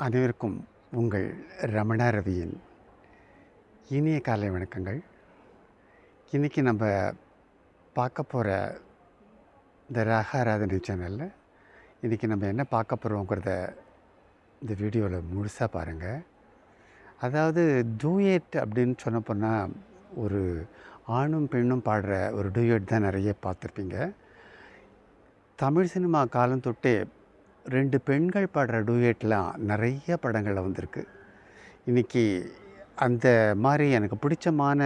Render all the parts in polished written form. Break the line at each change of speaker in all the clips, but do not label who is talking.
அனைவருக்கும் உங்கள் ரமணா ரவியின் இனிய காலை வணக்கங்கள். இன்றைக்கி நம்ம பார்க்க போகிற இந்த ராக ஆராதனை சேனலில் இன்றைக்கி நம்ம என்ன பார்க்க போகிறோங்கிறத இந்த வீடியோவில் முழுசாக பாருங்கள். அதாவது டூயட் அப்படின்னு சொன்ன போனால் ஒரு ஆணும் பெண்ணும் பாடுற ஒரு டூயட் தான் நிறைய பார்த்துருப்பீங்க. தமிழ் சினிமா காலம் தொட்டே 2 பெண்கள் பாடுற டூயட்லாம் நிறைய படங்களில் வந்திருக்கு. இன்றைக்கி அந்த மாதிரி எனக்கு பிடிச்சமான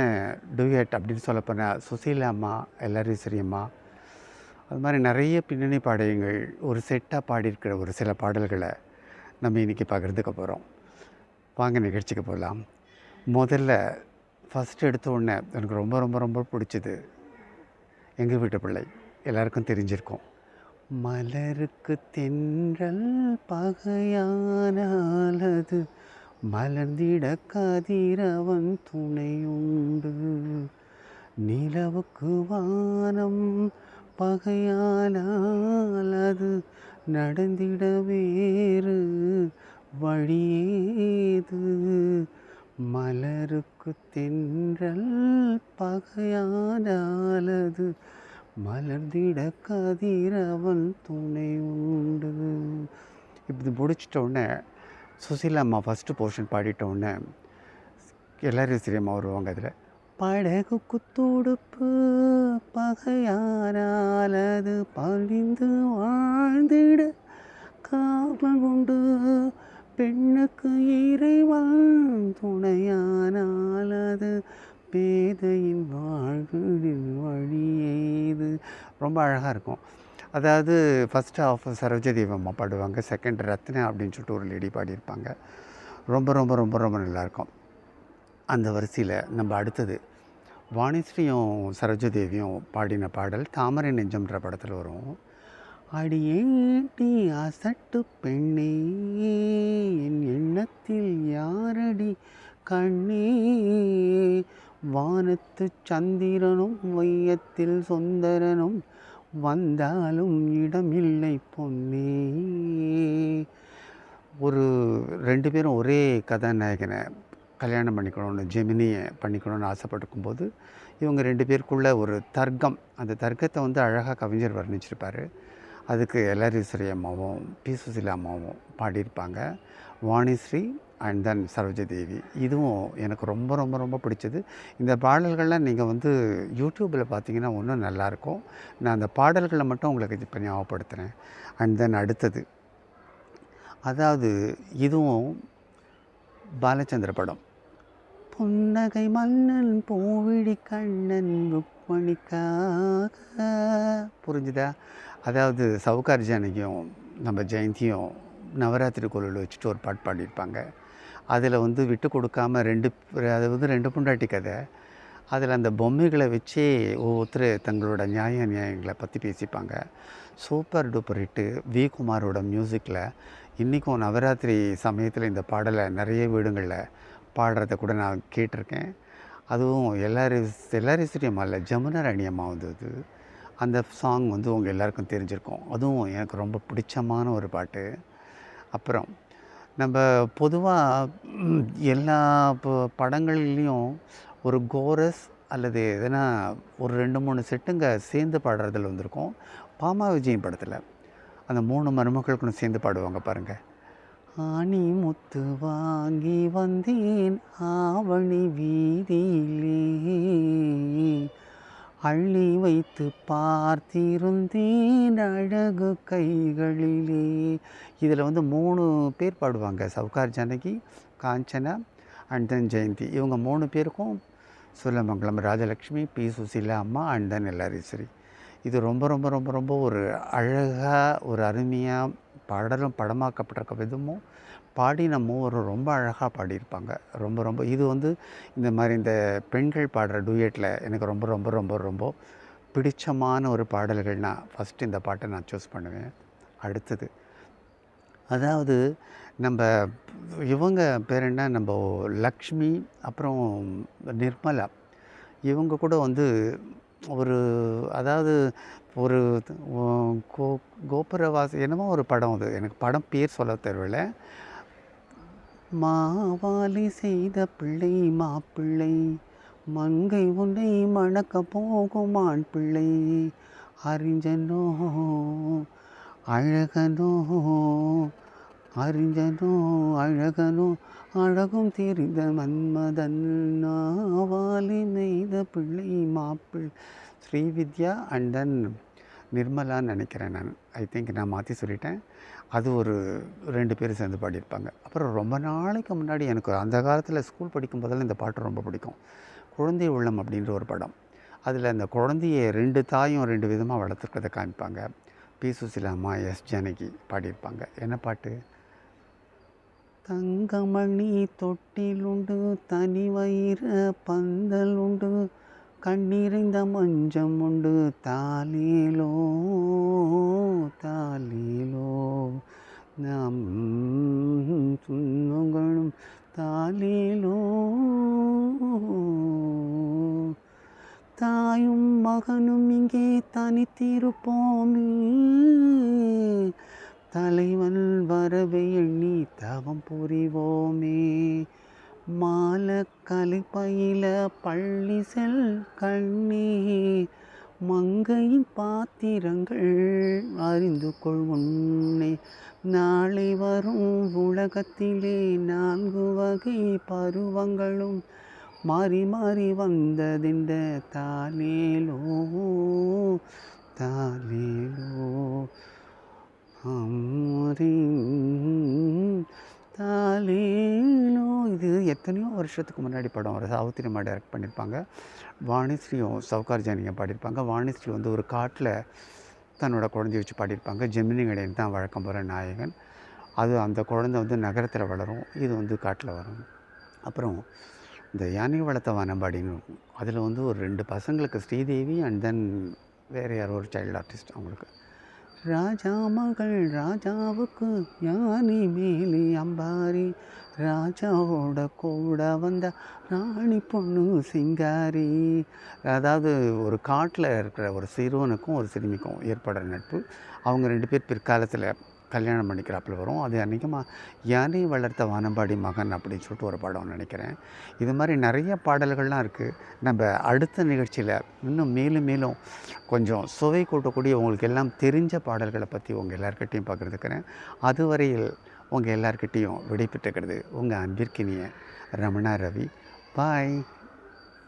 டூயட் அப்படின்னு சொல்லப்போனால் சுசீலா அம்மா, எல்ஆர்ஈஸ்வரி அம்மா, அது மாதிரி நிறைய பின்னணி பாடகங்கள் ஒரு செட்டாக பாடியிருக்கிற ஒரு சில பாடல்களை நம்ம இன்றைக்கி பகிர்ந்துக்க போகிறோம். வாங்க நிகழ்ச்சிக்கு போகலாம். முதல்ல ஃபஸ்ட்டு எடுத்த உடனே எனக்கு ரொம்ப ரொம்ப ரொம்ப பிடிச்சது எங்கள் வீட்டு பிள்ளை, எல்லாருக்கும் தெரிஞ்சிருக்கும். மலருக்கு தென்றல் பகையானால் அது மலர்ந்திட கதிரவன் துணையுண்டு, நிலவுக்கு வானம் பகையானால் அது நடந்திட வேறு வழியேது. மலருக்கு தென்றல் பகையானால் அது மலர்ந்திட கதிரவன் துணை உண்டு. இப்படி முடிச்சிட்ட உடனே சுசீலா அம்மா ஃபஸ்ட்டு போர்ஷன் பாடிட்ட உடனே எல்ஆர்ஈஸ்வரி அம்மா வருவாங்க. அதில் படகு குத்துடுப்பு பகையானால் அது பழிந்து வாழ்ந்திட காவல் உண்டு, பெண்ணுக்கு இறைவன் துணையானால் அது பேதையின் வாழ்வின் வழியேது. ரொம்ப அழகாக இருக்கும். அதாவது ஃபஸ்ட்டு ஆஃப் சரோஜதேவி அம்மா பாடுவாங்க, செகண்ட் ரத்னா அப்படின்னு சொல்லிட்டு ஒரு லேடி பாடியிருப்பாங்க. ரொம்ப ரொம்ப ரொம்ப ரொம்ப நல்லாயிருக்கும். அந்த வரிசையில் நம்ம அடுத்தது வாணிஸ்ரீயும் சரோஜதேவியும் பாடின பாடல் தாமரை நெஞ்சம்ன்ற படத்தில் வரும். அடியேட்டி அசட்டு பெண்ணே என் எண்ணத்தில் யாரடி கண்ணே, வானத்து சந்திரனும் வையத்தில் சுந்தரனும் வந்தாலும் இடமில்லை பொன்னே. ஒரு 2 பேரும் ஒரே கதாநாயகனை கல்யாணம் பண்ணிக்கணும்னு, ஜெமினியை பண்ணிக்கணும்னு ஆசைப்பட்டுக்கும் போது இவங்க 2 பேருக்குள்ள ஒரு தர்க்கம், அந்த தர்க்கத்தை அழகாக கவிஞர் வர்ணிச்சிருப்பார். அதுக்கு எல்ஆர்ஈஸ்வரி அம்மாவும் பி சுசீலா அம்மாவும் பாடியிருப்பாங்க. Vanisri and then Saroja Devi. இதுவும் எனக்கு ரொம்ப ரொம்ப ரொம்ப பிடிச்சது. இந்த பாடல்கள்லாம் நீங்கள் யூடியூப்பில் பார்த்தீங்கன்னா இன்னும் நல்லாயிருக்கும். நான் அந்த பாடல்களை மட்டும் உங்களுக்கு இப்போ ஞாபகப்படுத்துகிறேன். அண்ட் தென் அடுத்தது, அதாவது இதுவும் பாலச்சந்திர படம். புன்னகை மன்னன் பூவிழி கண்ணன் ருக்மணிக்காக, புரிஞ்சுதா? அதாவது சவுகார் ஜானகியும் நம்ம ஜெயந்தியும் நவராத்திரி கோவிலில் வச்சுட்டு ஒரு பாட்டு பாடியிருப்பாங்க. அதில் விட்டு கொடுக்காமல் அது 2 பொண்டாட்டி கதை. அதில் அந்த பொம்மைகளை வச்சே ஒவ்வொருத்தர் தங்களோட நியாயங்களை பற்றி பேசிப்பாங்க. Super duper hit. வி குமாரோட மியூசிக்கில் இன்றைக்கும் நவராத்திரி சமயத்தில் இந்த பாடலை நிறைய வீடுங்களில் பாடுறத கூட நான் கேட்டிருக்கேன். அதுவும் எல்ஆர்ஈஸ்வரி அம்மா இல்லை, ஜமுனா ராணி அம்மா அது. அந்த சாங் உங்கள் எல்லாருக்கும் தெரிஞ்சிருக்கும். அதுவும் எனக்கு ரொம்ப பிடிச்சமான ஒரு பாட்டு. அப்புறம் நம்ம பொதுவாக எல்லா படங்கள்லேயும் ஒரு கோரஸ் அல்லது எதனா ஒரு 2-3 செட்டுங்க சேர்ந்து பாடுறதில் வந்திருக்கும். பாமா விஜயன் படத்தில் அந்த 3 மருமக்களுக்கும் சேர்ந்து பாடுவாங்க பாருங்கள். ஆணி முத்து வாங்கி வந்தேன் ஆவணி வீதியிலே, அள்ளி வைத்து பார்த்திருந்தேன் அழகு கைகளிலே. இதில் 3 பேர் பாடுவாங்க, சவுகார் ஜானகி, காஞ்சனா அண்ட் தென் ஜெயந்தி. இவங்க 3 பேருக்கும் சூலமங்கலம் ராஜலக்ஷ்மி, பி சுசீலா அம்மா அண்ட் தென் எல்ஆர்ஈஸ்வரி. இது ரொம்ப ரொம்ப ரொம்ப ரொம்ப ஒரு அழகாக ஒரு அருமையாக பாடலும் படமாக்கப்பட்டிருக்க விதமும் பாடின மூவரும் ரொம்ப அழகாக பாடியிருப்பாங்க. ரொம்ப ரொம்ப இது இந்த மாதிரி இந்த பெண்கள் பாடுற டூயட்டில் எனக்கு ரொம்ப ரொம்ப ரொம்ப ரொம்ப பிடிச்சமான ஒரு பாடல்கள்னால் ஃபஸ்ட்டு இந்த பாட்டை நான் சூஸ் பண்ணுவேன். அடுத்தது, அதாவது நம்ம இவங்க பேர் என்ன, நம்ம லக்ஷ்மி அப்புறம் நிர்மலா, இவங்க கூட ஒரு அதாவது ஒரு கோபுரவாசி என்னமோ ஒரு படம், அது எனக்கு படம் பேர் சொல்ல தெரியல. மாவாலி செய்த பிள்ளை மாப்பிள்ளை, மங்கை உன்னை மணக்க போகும் ஆண் பிள்ளை. அறிஞனோ அழகனோ, அறிஞனோ அழகனோ, அழகும் தெரிந்த மன்மதன். நாவாலி நெய்த பிள்ளை மாப்பிள்ளை. ஸ்ரீவித்யா அண்ட் தென் நிர்மலான்னு நினைக்கிறேன் நான். ஐ திங்க் நான் மாற்றி சொல்லிட்டேன். அது ஒரு 2 பேர் சேர்ந்து பாடியிருப்பாங்க. அப்புறம் ரொம்ப நாளைக்கு முன்னாடி எனக்கு அந்த காலத்தில் ஸ்கூல் படிக்கும் போதெல்லாம் இந்த பாட்டு ரொம்ப பிடிக்கும். குழந்தை உள்ளம் அப்படின்ற ஒரு படம். அதில் அந்த குழந்தைய 2 தாயும் 2 விதமாக வளர்த்துக்கிறத காமிப்பாங்க. பி. சுசீலா அம்மா, எஸ். ஜானகி பாடியிருப்பாங்க. என்ன பாட்டு? தங்கமணி தொட்டிலுண்டு, தனி வயிற பந்தல் உண்டு, கண்ணீரைந்த மஞ்சம் உண்டு, தாலேலோ தாலேலோ, நாம் துன்பங்களும் தாலேலோ. தாயும் மகனும் இங்கே தனித்திருப்போமே, தலைவன் வரவை எண்ணி தவம் புரிவோமே. மாலக்கலை பயில பள்ளி செல் கண்ணே, மங்கையின் பாத்திரங்கள் அறிந்து கொள் உன்னை. நாளை வரும் உலகத்திலே 4 வகை பருவங்களும் மாறி மாறி வந்ததென்ற தாலேலோ தாலேலோ. தாலேலோ. இது எத்தனையோ வருஷத்துக்கு முன்னாடி படம். ஒரு சாவித்திரி அம்மா டைரக்ட் பண்ணியிருப்பாங்க. வாணிஸ்ரீயும் சவுகார் ஜானியும் பாடியிருப்பாங்க. வாணிஸ்ரீ வந்து ஒரு காட்டில் தன்னோட குழந்தைய வச்சு பாடியிருப்பாங்க. ஜெமினி கணேசன் தான் வழக்கம் போகிற நாயகன். அது அந்த குழந்தை வந்து நகரத்தில் வளரும், இது வந்து காட்டில் வரும். அப்புறம் இந்த யானை வளர்த்த வானம்பாடின்னு இருக்கும். அதில் வந்து ஒரு 2 பசங்களுக்கு, ஸ்ரீதேவி அண்ட் தென் வேறு யாரோ ஒரு சைல்டு ஆர்டிஸ்ட் அவங்களுக்கு. ராஜா மகள் ராஜாவுக்கு யானை மேலே அம்பாரி, ராஜாவோட கூட வந்த ராணி பொண்ணு சிங்காரி. அதாவது ஒரு காட்டில் இருக்கிற ஒரு சிறுவனுக்கும் ஒரு சிறுமிக்கும் ஏற்படுற நட்பு. அவங்க 2 பேர் பிற்காலத்தில் கல்யாணம் பண்ணிக்கிறாப்புல வரும். அது அன்றைக்குமா யானை வளர்த்த வானம்பாடி மகன் அப்படின்னு சொல்லிட்டு ஒரு படம் நினைக்கிறேன். இது மாதிரி நிறைய பாடல்கள்லாம் இருக்குது. நம்ம அடுத்த நிகழ்ச்சியில் இன்னும் மேலும் மேலும் கொஞ்சம் சுவை கூட்டக்கூடிய உங்களுக்கு எல்லாம் தெரிஞ்ச பாடல்களை பற்றி உங்கள் எல்லாருக்கிட்டையும் பகிர்ந்துக்கிறேன். அதுவரையில் உங்கள் எல்லார்கிட்டேயும் விடை பெற்றுக்கிறது உங்கள் அன்பிற்கினிய ரமணா ரவி. பாய்.